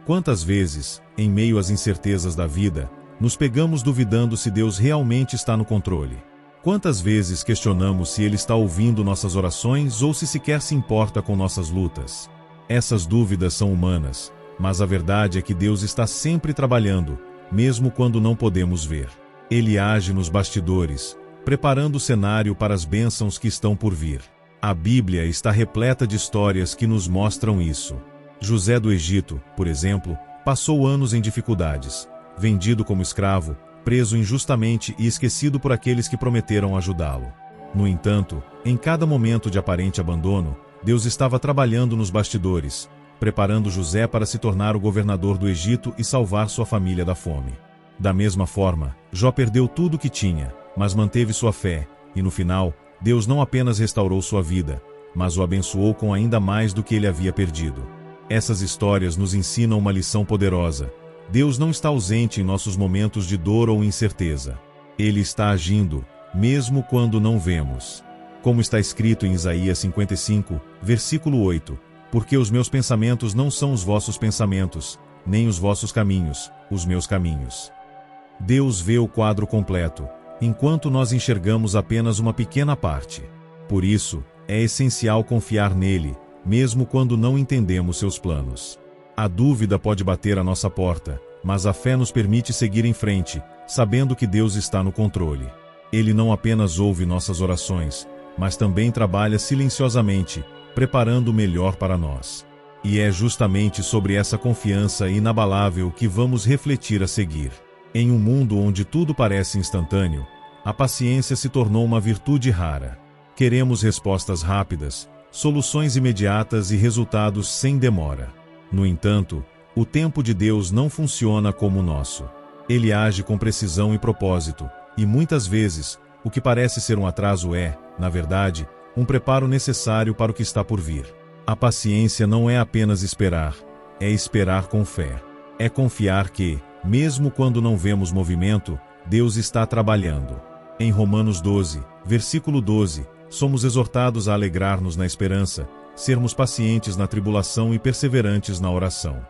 Quantas vezes, em meio às incertezas da vida, nos pegamos duvidando se Deus realmente está no controle? Quantas vezes questionamos se Ele está ouvindo nossas orações ou se sequer se importa com nossas lutas? Essas dúvidas são humanas, mas a verdade é que Deus está sempre trabalhando, mesmo quando não podemos ver. Ele age nos bastidores, preparando o cenário para as bênçãos que estão por vir. A Bíblia está repleta de histórias que nos mostram isso. José do Egito, por exemplo, passou anos em dificuldades, vendido como escravo, preso injustamente e esquecido por aqueles que prometeram ajudá-lo. No entanto, em cada momento de aparente abandono, Deus estava trabalhando nos bastidores, preparando José para se tornar o governador do Egito e salvar sua família da fome. Da mesma forma, Jó perdeu tudo o que tinha, mas manteve sua fé, e no final, Deus não apenas restaurou sua vida, mas o abençoou com ainda mais do que ele havia perdido. Essas histórias nos ensinam uma lição poderosa. Deus não está ausente em nossos momentos de dor ou incerteza. Ele está agindo, mesmo quando não vemos. Como está escrito em Isaías 55, versículo 8, porque os meus pensamentos não são os vossos pensamentos, nem os vossos caminhos, os meus caminhos. Deus vê o quadro completo, enquanto nós enxergamos apenas uma pequena parte. Por isso, é essencial confiar nele, mesmo quando não entendemos seus planos. A dúvida pode bater à nossa porta, mas a fé nos permite seguir em frente, sabendo que Deus está no controle. Ele não apenas ouve nossas orações, mas também trabalha silenciosamente, preparando o melhor para nós. E é justamente sobre essa confiança inabalável que vamos refletir a seguir. Em um mundo onde tudo parece instantâneo, a paciência se tornou uma virtude rara. Queremos respostas rápidas, soluções imediatas e resultados sem demora. No entanto, o tempo de Deus não funciona como o nosso. Ele age com precisão e propósito, e muitas vezes, o que parece ser um atraso é, na verdade, um preparo necessário para o que está por vir. A paciência não é apenas esperar, é esperar com fé. É confiar que, mesmo quando não vemos movimento, Deus está trabalhando. Em Romanos 12, versículo 12, somos exortados a alegrar-nos na esperança, sermos pacientes na tribulação e perseverantes na oração.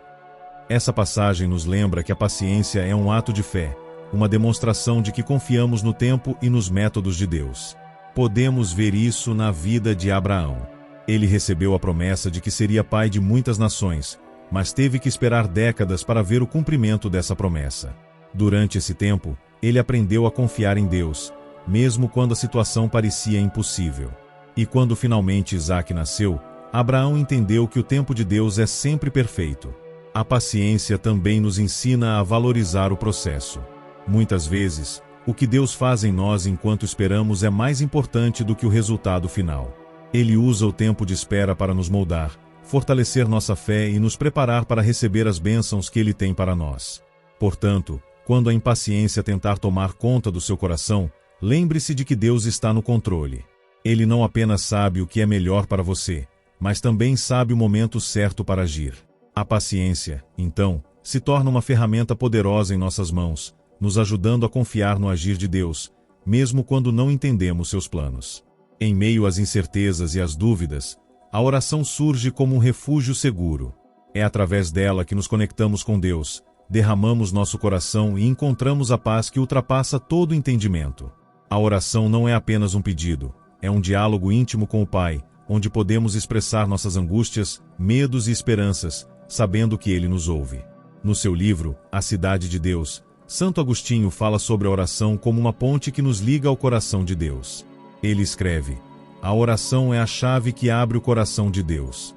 Essa passagem nos lembra que a paciência é um ato de fé, uma demonstração de que confiamos no tempo e nos métodos de Deus. Podemos ver isso na vida de Abraão. Ele recebeu a promessa de que seria pai de muitas nações, mas teve que esperar décadas para ver o cumprimento dessa promessa. Durante esse tempo, ele aprendeu a confiar em Deus, mesmo quando a situação parecia impossível. E quando finalmente Isaque nasceu, Abraão entendeu que o tempo de Deus é sempre perfeito. A paciência também nos ensina a valorizar o processo. Muitas vezes, o que Deus faz em nós enquanto esperamos é mais importante do que o resultado final. Ele usa o tempo de espera para nos moldar, fortalecer nossa fé e nos preparar para receber as bênçãos que Ele tem para nós. Portanto, quando a impaciência tentar tomar conta do seu coração, lembre-se de que Deus está no controle. Ele não apenas sabe o que é melhor para você, mas também sabe o momento certo para agir. A paciência, então, se torna uma ferramenta poderosa em nossas mãos, nos ajudando a confiar no agir de Deus, mesmo quando não entendemos seus planos. Em meio às incertezas e às dúvidas, a oração surge como um refúgio seguro. É através dela que nos conectamos com Deus, derramamos nosso coração e encontramos a paz que ultrapassa todo entendimento. A oração não é apenas um pedido, é um diálogo íntimo com o Pai, onde podemos expressar nossas angústias, medos e esperanças, sabendo que Ele nos ouve. No seu livro, A Cidade de Deus, Santo Agostinho fala sobre a oração como uma ponte que nos liga ao coração de Deus. Ele escreve: a oração é a chave que abre o coração de Deus.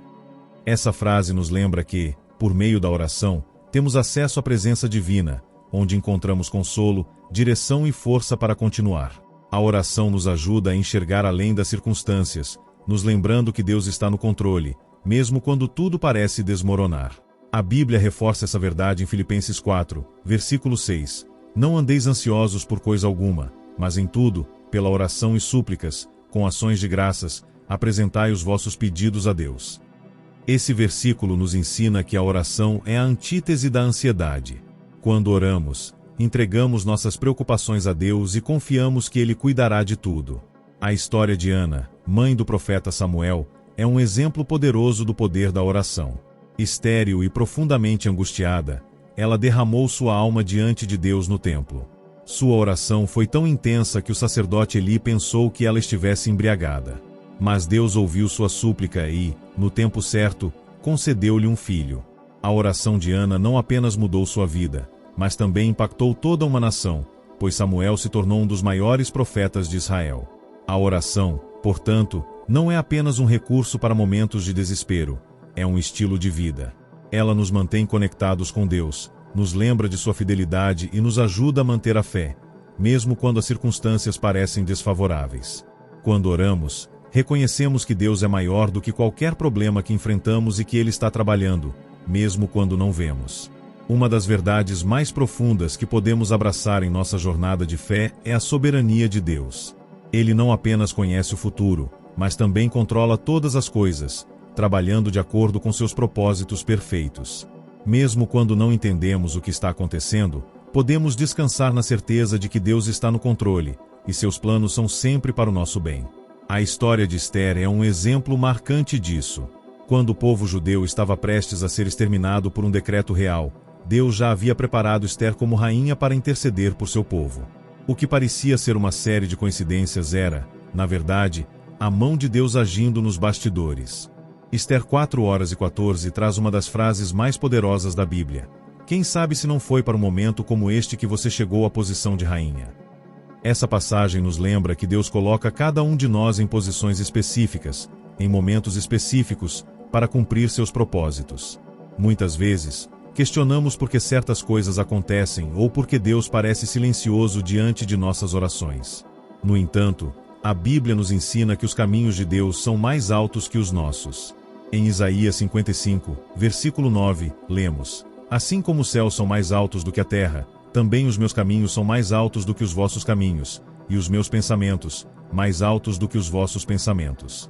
Essa frase nos lembra que, por meio da oração, temos acesso à presença divina, onde encontramos consolo, direção e força para continuar. A oração nos ajuda a enxergar além das circunstâncias, nos lembrando que Deus está no controle, mesmo quando tudo parece desmoronar. A Bíblia reforça essa verdade em Filipenses 4, versículo 6. Não andeis ansiosos por coisa alguma, mas em tudo, pela oração e súplicas, com ações de graças, apresentai os vossos pedidos a Deus. Esse versículo nos ensina que a oração é a antítese da ansiedade. Quando oramos, entregamos nossas preocupações a Deus e confiamos que Ele cuidará de tudo. A história de Ana, mãe do profeta Samuel, é um exemplo poderoso do poder da oração. Estéril e profundamente angustiada, ela derramou sua alma diante de Deus no templo. Sua oração foi tão intensa que o sacerdote Eli pensou que ela estivesse embriagada. Mas Deus ouviu sua súplica e, no tempo certo, concedeu-lhe um filho. A oração de Ana não apenas mudou sua vida, mas também impactou toda uma nação, pois Samuel se tornou um dos maiores profetas de Israel. A oração, portanto, não é apenas um recurso para momentos de desespero, é um estilo de vida. Ela nos mantém conectados com Deus, nos lembra de sua fidelidade e nos ajuda a manter a fé, mesmo quando as circunstâncias parecem desfavoráveis. Quando oramos, reconhecemos que Deus é maior do que qualquer problema que enfrentamos e que Ele está trabalhando, mesmo quando não vemos. Uma das verdades mais profundas que podemos abraçar em nossa jornada de fé é a soberania de Deus. Ele não apenas conhece o futuro, mas também controla todas as coisas, trabalhando de acordo com seus propósitos perfeitos. Mesmo quando não entendemos o que está acontecendo, podemos descansar na certeza de que Deus está no controle, e seus planos são sempre para o nosso bem. A história de Esther é um exemplo marcante disso. Quando o povo judeu estava prestes a ser exterminado por um decreto real, Deus já havia preparado Esther como rainha para interceder por seu povo. O que parecia ser uma série de coincidências era, na verdade, a mão de Deus agindo nos bastidores. Esther 4:14 traz uma das frases mais poderosas da Bíblia. Quem sabe se não foi para um momento como este que você chegou à posição de rainha? Essa passagem nos lembra que Deus coloca cada um de nós em posições específicas, em momentos específicos, para cumprir seus propósitos. Muitas vezes, questionamos por que certas coisas acontecem ou por que Deus parece silencioso diante de nossas orações. No entanto, a Bíblia nos ensina que os caminhos de Deus são mais altos que os nossos. Em Isaías 55, versículo 9, lemos: Assim como os céus são mais altos do que a terra, também os meus caminhos são mais altos do que os vossos caminhos, e os meus pensamentos, mais altos do que os vossos pensamentos.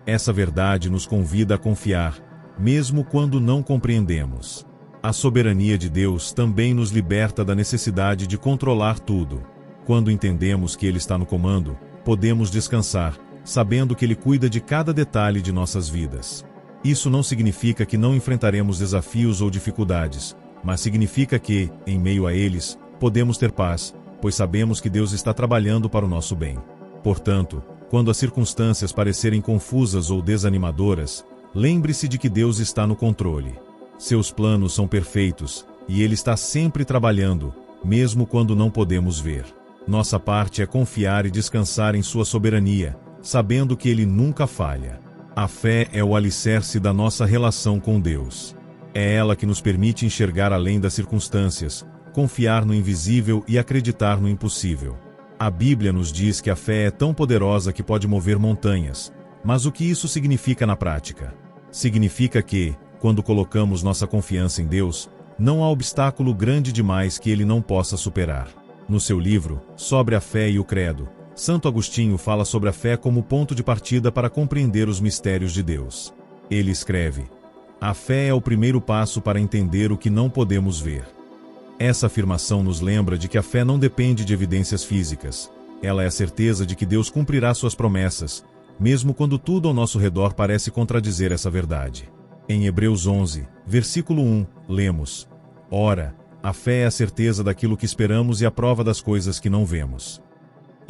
Essa verdade nos convida a confiar, mesmo quando não compreendemos. A soberania de Deus também nos liberta da necessidade de controlar tudo. Quando entendemos que Ele está no comando, podemos descansar, sabendo que Ele cuida de cada detalhe de nossas vidas. Isso não significa que não enfrentaremos desafios ou dificuldades, mas significa que, em meio a eles, podemos ter paz, pois sabemos que Deus está trabalhando para o nosso bem. Portanto, quando as circunstâncias parecerem confusas ou desanimadoras, lembre-se de que Deus está no controle. Seus planos são perfeitos, e Ele está sempre trabalhando, mesmo quando não podemos ver. Nossa parte é confiar e descansar em sua soberania, sabendo que Ele nunca falha. A fé é o alicerce da nossa relação com Deus. É ela que nos permite enxergar além das circunstâncias, confiar no invisível e acreditar no impossível. A Bíblia nos diz que a fé é tão poderosa que pode mover montanhas, mas o que isso significa na prática? Significa que, quando colocamos nossa confiança em Deus, não há obstáculo grande demais que Ele não possa superar. No seu livro, Sobre a Fé e o Credo, Santo Agostinho fala sobre a fé como ponto de partida para compreender os mistérios de Deus. Ele escreve: a fé é o primeiro passo para entender o que não podemos ver. Essa afirmação nos lembra de que a fé não depende de evidências físicas. Ela é a certeza de que Deus cumprirá suas promessas, mesmo quando tudo ao nosso redor parece contradizer essa verdade. Em Hebreus 11, versículo 1, lemos: Ora, a fé é a certeza daquilo que esperamos e a prova das coisas que não vemos.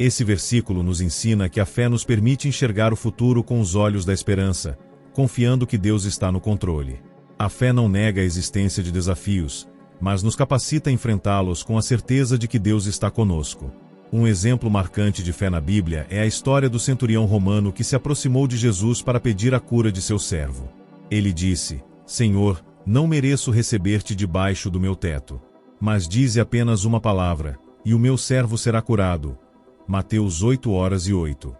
Esse versículo nos ensina que a fé nos permite enxergar o futuro com os olhos da esperança, confiando que Deus está no controle. A fé não nega a existência de desafios, mas nos capacita a enfrentá-los com a certeza de que Deus está conosco. Um exemplo marcante de fé na Bíblia é a história do centurião romano que se aproximou de Jesus para pedir a cura de seu servo. Ele disse: Senhor, não mereço receber-te debaixo do meu teto, mas dize apenas uma palavra, e o meu servo será curado. Mateus 8:08.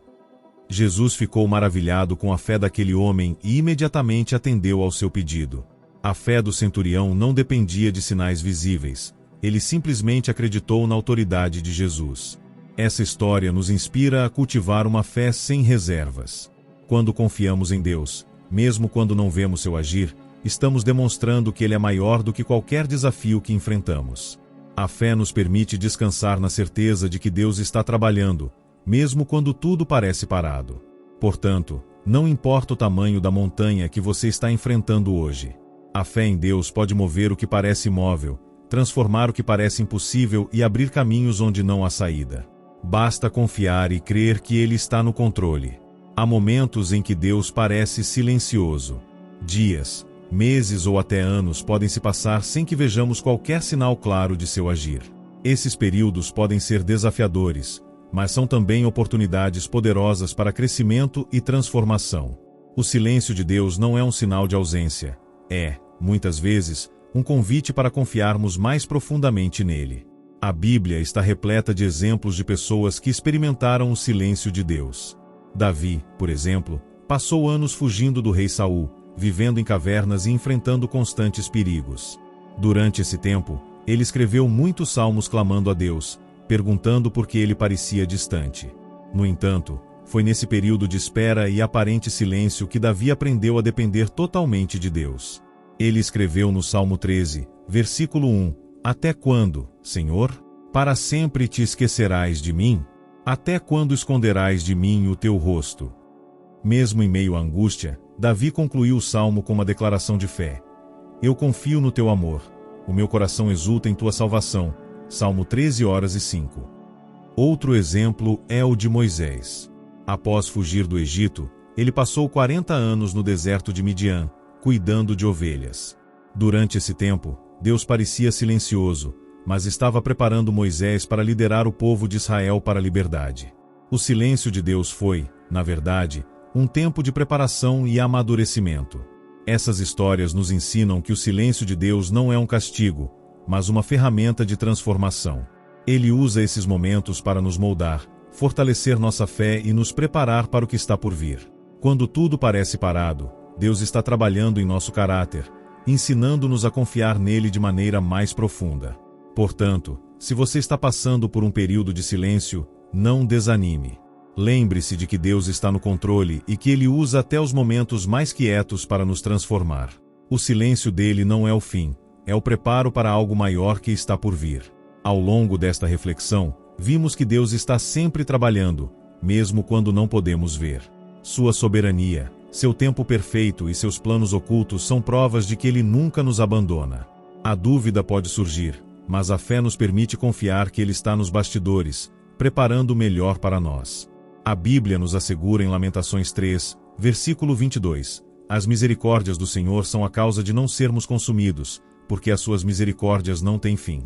Jesus ficou maravilhado com a fé daquele homem e imediatamente atendeu ao seu pedido. A fé do centurião não dependia de sinais visíveis, ele simplesmente acreditou na autoridade de Jesus. Essa história nos inspira a cultivar uma fé sem reservas. Quando confiamos em Deus, mesmo quando não vemos seu agir, estamos demonstrando que Ele é maior do que qualquer desafio que enfrentamos. A fé nos permite descansar na certeza de que Deus está trabalhando, mesmo quando tudo parece parado. Portanto, não importa o tamanho da montanha que você está enfrentando hoje. A fé em Deus pode mover o que parece imóvel, transformar o que parece impossível e abrir caminhos onde não há saída. Basta confiar e crer que Ele está no controle. Há momentos em que Deus parece silencioso. Dias, meses ou até anos podem se passar sem que vejamos qualquer sinal claro de seu agir. Esses períodos podem ser desafiadores, mas são também oportunidades poderosas para crescimento e transformação. O silêncio de Deus não é um sinal de ausência. É, muitas vezes, um convite para confiarmos mais profundamente nele. A Bíblia está repleta de exemplos de pessoas que experimentaram o silêncio de Deus. Davi, por exemplo, passou anos fugindo do rei Saul, vivendo em cavernas e enfrentando constantes perigos. Durante esse tempo, ele escreveu muitos salmos clamando a Deus, perguntando por que ele parecia distante. No entanto, foi nesse período de espera e aparente silêncio que Davi aprendeu a depender totalmente de Deus. Ele escreveu no Salmo 13, versículo 1, Até quando, Senhor? Para sempre te esquecerás de mim? Até quando esconderás de mim o teu rosto? Mesmo em meio à angústia, Davi concluiu o salmo com uma declaração de fé. Eu confio no teu amor. O meu coração exulta em tua salvação. Salmo 13:05. Outro exemplo é o de Moisés. Após fugir do Egito, ele passou 40 anos no deserto de Midian, cuidando de ovelhas. Durante esse tempo, Deus parecia silencioso, mas estava preparando Moisés para liderar o povo de Israel para a liberdade. O silêncio de Deus foi, na verdade, um tempo de preparação e amadurecimento. Essas histórias nos ensinam que o silêncio de Deus não é um castigo, mas uma ferramenta de transformação. Ele usa esses momentos para nos moldar, fortalecer nossa fé e nos preparar para o que está por vir. Quando tudo parece parado, Deus está trabalhando em nosso caráter, ensinando-nos a confiar nele de maneira mais profunda. Portanto, se você está passando por um período de silêncio, não desanime. Lembre-se de que Deus está no controle e que Ele usa até os momentos mais quietos para nos transformar. O silêncio dele não é o fim, é o preparo para algo maior que está por vir. Ao longo desta reflexão, vimos que Deus está sempre trabalhando, mesmo quando não podemos ver. Sua soberania, seu tempo perfeito e seus planos ocultos são provas de que Ele nunca nos abandona. A dúvida pode surgir, mas a fé nos permite confiar que Ele está nos bastidores, preparando o melhor para nós. A Bíblia nos assegura em Lamentações 3, versículo 22, As misericórdias do Senhor são a causa de não sermos consumidos, porque as suas misericórdias não têm fim.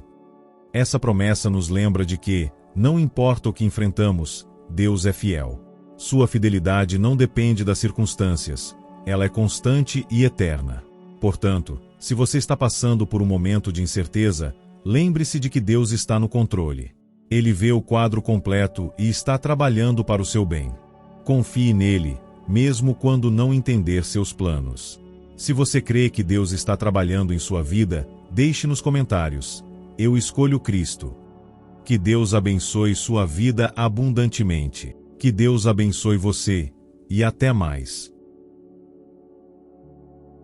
Essa promessa nos lembra de que, não importa o que enfrentamos, Deus é fiel. Sua fidelidade não depende das circunstâncias, ela é constante e eterna. Portanto, se você está passando por um momento de incerteza, lembre-se de que Deus está no controle. Ele vê o quadro completo e está trabalhando para o seu bem. Confie nele, mesmo quando não entender seus planos. Se você crê que Deus está trabalhando em sua vida, deixe nos comentários. Eu escolho Cristo. Que Deus abençoe sua vida abundantemente. Que Deus abençoe você, e até mais.